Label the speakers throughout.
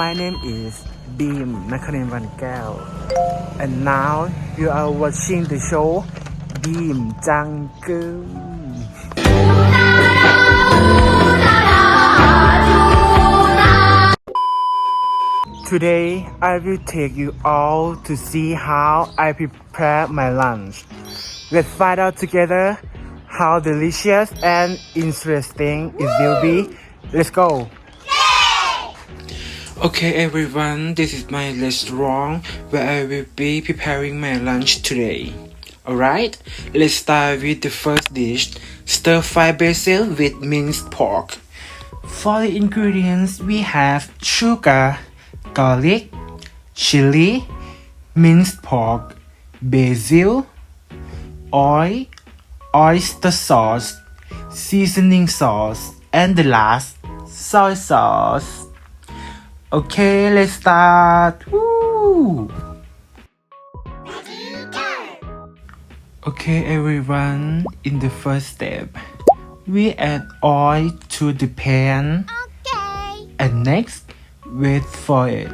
Speaker 1: My name is Beam Nakarin Van Gal, and now you are watching the show Beam Jungle. Today I will take you all to see how I prepare my lunch. Let's find out together how delicious and interesting it will be. Let's go! Okay everyone, this is my restaurant where I will be preparing my lunch today. Alright, let's start with the first dish, stir fry basil with minced pork. For the ingredients, we have sugar, garlic, chili, minced pork, basil, oil, oyster sauce, seasoning sauce, and the last, soy sauce. Okay, let's start. Woo! Okay, everyone, in the first step, we add oil to the pan.
Speaker 2: Okay.
Speaker 1: And next, wait for it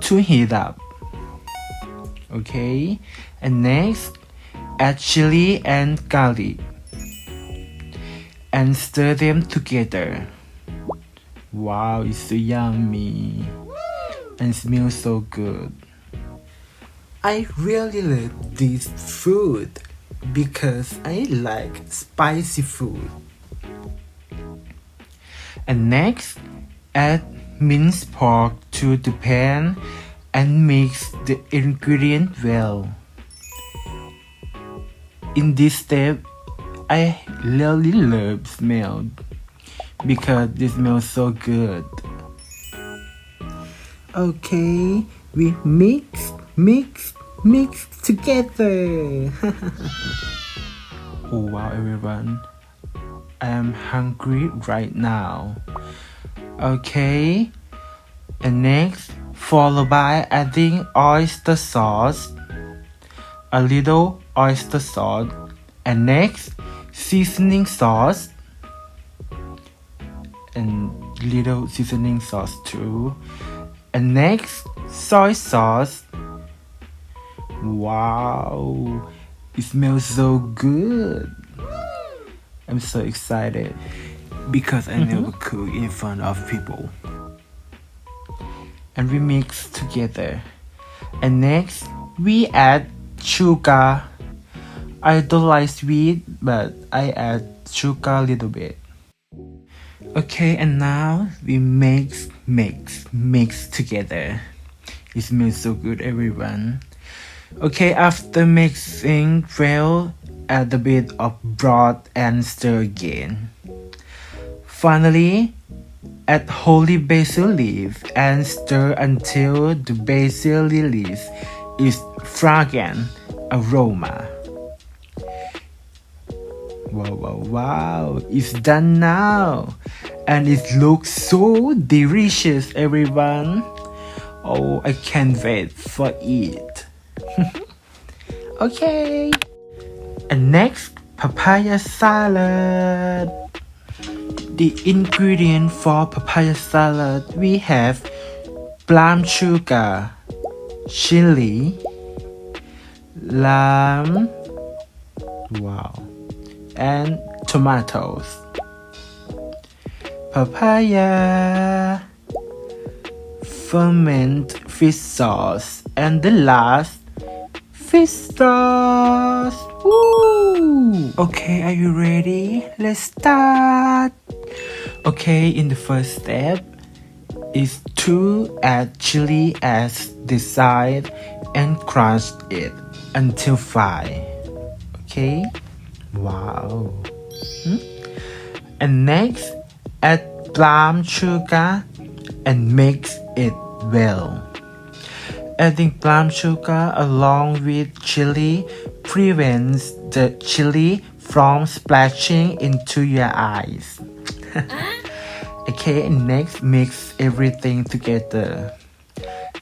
Speaker 1: to heat up. Okay, and next, add chili and garlic and stir them together. Wow, it's so yummy and smells so good. I really love this food because I like spicy food. And next, add minced pork to the pan and mix the ingredient well. In this step, I really love smell because this smells so good. Okay, we mix together. Oh wow everyone, I am hungry right now. Okay, and next followed by adding oyster sauce, a little oyster sauce, and next seasoning sauce and little seasoning sauce too, and next soy sauce. Wow, it smells so good. I'm so excited because I never cook in front of people. And we mix together. And next we add sugar. I don't like sweet, but I add sugar a little bit. Okay, and now we mix together. It smells so good, everyone. Okay, after mixing well, add a bit of broth and stir again. Finally, add holy basil leaf and stir until the basil leaf is fragrant aroma. Wow, it's done now. And it looks so delicious, everyone. Oh, I can't wait for it. Okay. And next, papaya salad. The ingredient for papaya salad, we have brown sugar, chili, lime, wow, and tomatoes. Papaya, ferment fish sauce, and the last, fish sauce. Woo! Okay, are you ready? Let's start. Okay, in the first step is to add chili as desired and crush it until fine. Okay, wow. And next, add brown sugar and mix it well. Adding brown sugar along with chili prevents the chili from splashing into your eyes. Okay, next mix everything together.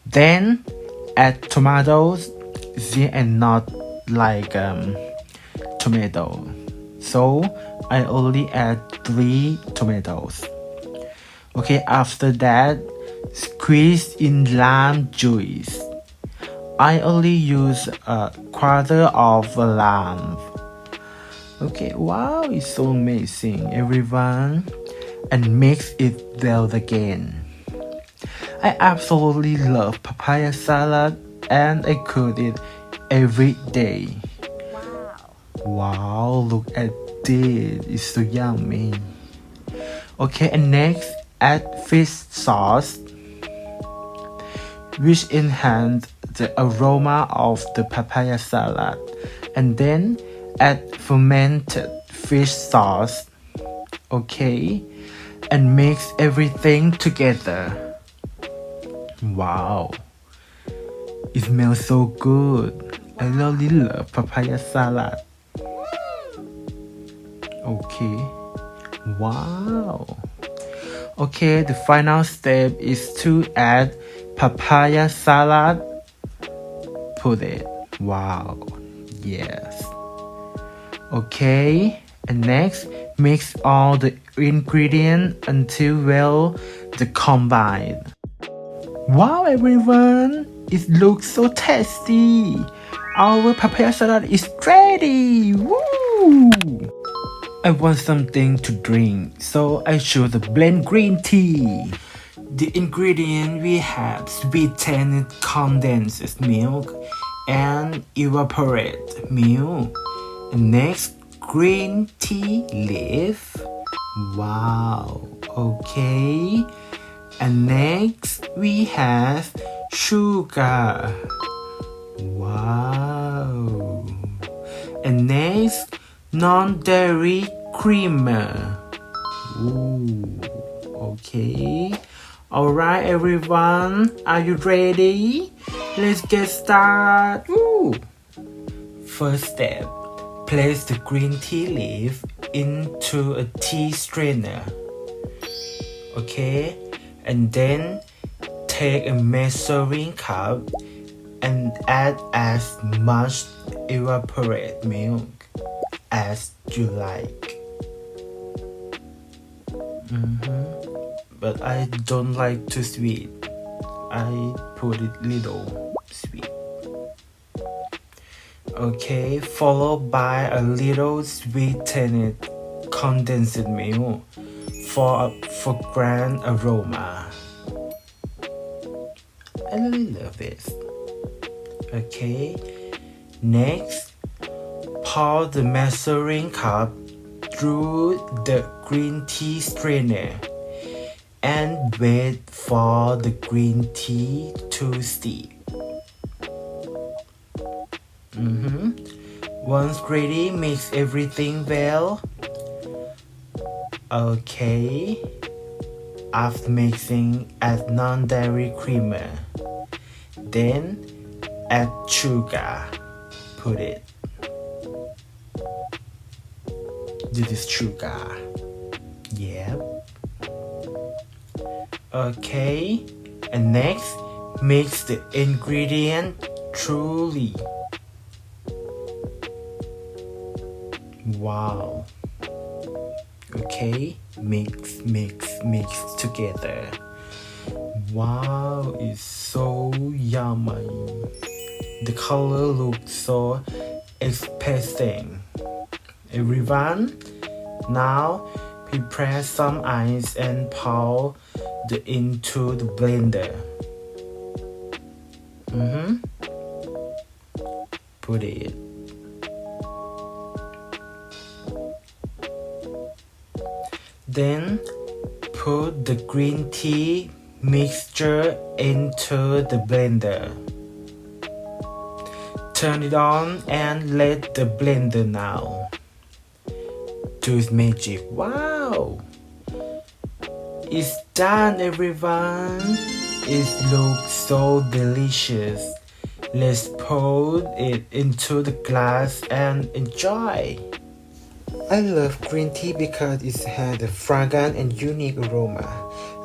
Speaker 1: Then add tomatoes. They are not like tomato, so I only add 3 tomatoes. Okay, after that, Squeeze in lime juice. I only use a quarter of a lime. Okay, wow, it's so amazing, everyone. And mix it well again. I absolutely love papaya salad and I cook it every day. Wow, look at this, it's so yummy. Okay, and next add fish sauce, which enhance the aroma of the papaya salad, and then add fermented fish sauce. Okay, and mix everything together. Wow, it smells so good. I really love papaya salad. Okay, wow. Okay, the final step is to add papaya salad. Put it. Wow, yes. Okay, and next mix all the ingredients until well the combine. Wow, everyone, it looks so tasty. Our papaya salad is ready. Woo! I want something to drink, so I chose the blend green tea. The ingredient we have sweetened condensed milk and evaporated milk. And next, green tea leaf. Wow, okay. And next we have sugar. Wow. And next, non-dairy creamer. Ooh, okay. Alright, everyone, are you ready? Let's get started. Ooh. First step, place the green tea leaf into a tea strainer. Okay, and then take a measuring cup and add as much evaporated milk as you like. But I don't like too sweet. I put it little sweet. Okay, followed by a little sweetened condensed milk for grand aroma. I really love this. Okay, next, pour the measuring cup through the green tea strainer and wait for the green tea to steep. Once ready, mix everything well. Okay, after mixing, add non-dairy creamer. Then add sugar. Put it. This is sugar. Yep. Okay, and next, mix the ingredient thoroughly. Wow. Okay, mix together. Wow, it's so yummy. The color looks so expressive. Everyone, now prepare some ice and pour into the blender. Put it. Then put the green tea mixture into the blender. Turn it on and let the blender now. Do its magic. Wow! It's done, everyone. It looks so delicious. Let's pour it into the glass and enjoy. I love green tea because it has a fragrant and unique aroma,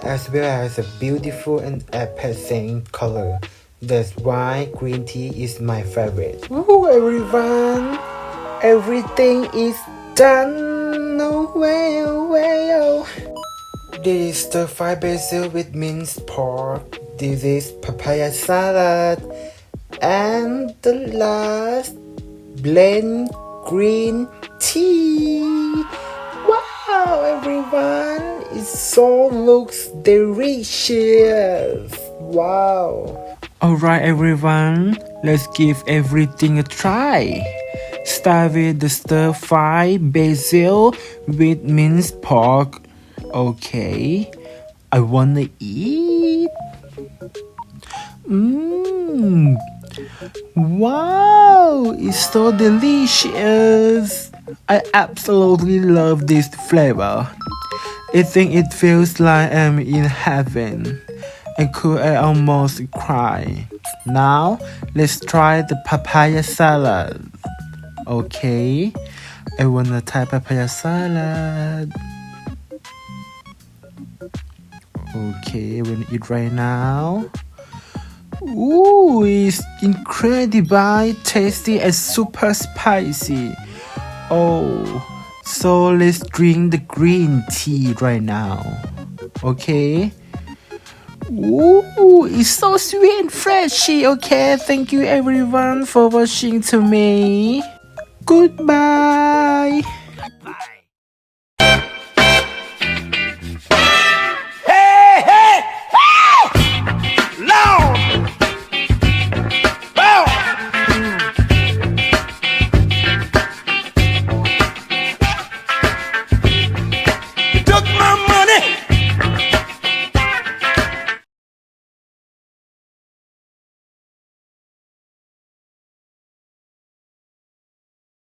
Speaker 1: as well as a beautiful and appealing color. That's why green tea is my favorite. Woo, everyone! Everything is done. Oh, well. This is stir-fry basil with minced pork. This is papaya salad. And the last, blend green tea. Wow, everyone! It so looks delicious. Wow. Alright, everyone. Let's give everything a try. Start with the stir-fry basil with minced pork. Okay, I wanna eat. Wow, it's so delicious. I absolutely love this flavor. I think it feels like I'm in heaven. I almost cry. Now, let's try the papaya salad. Okay, I wanna try papaya salad. Okay, I'm gonna eat right now. Ooh, it's incredible, tasty and super spicy. Oh, so let's drink the green tea right now. Okay. Ooh, it's so sweet and freshy. Okay, thank you everyone for watching to me. Goodbye.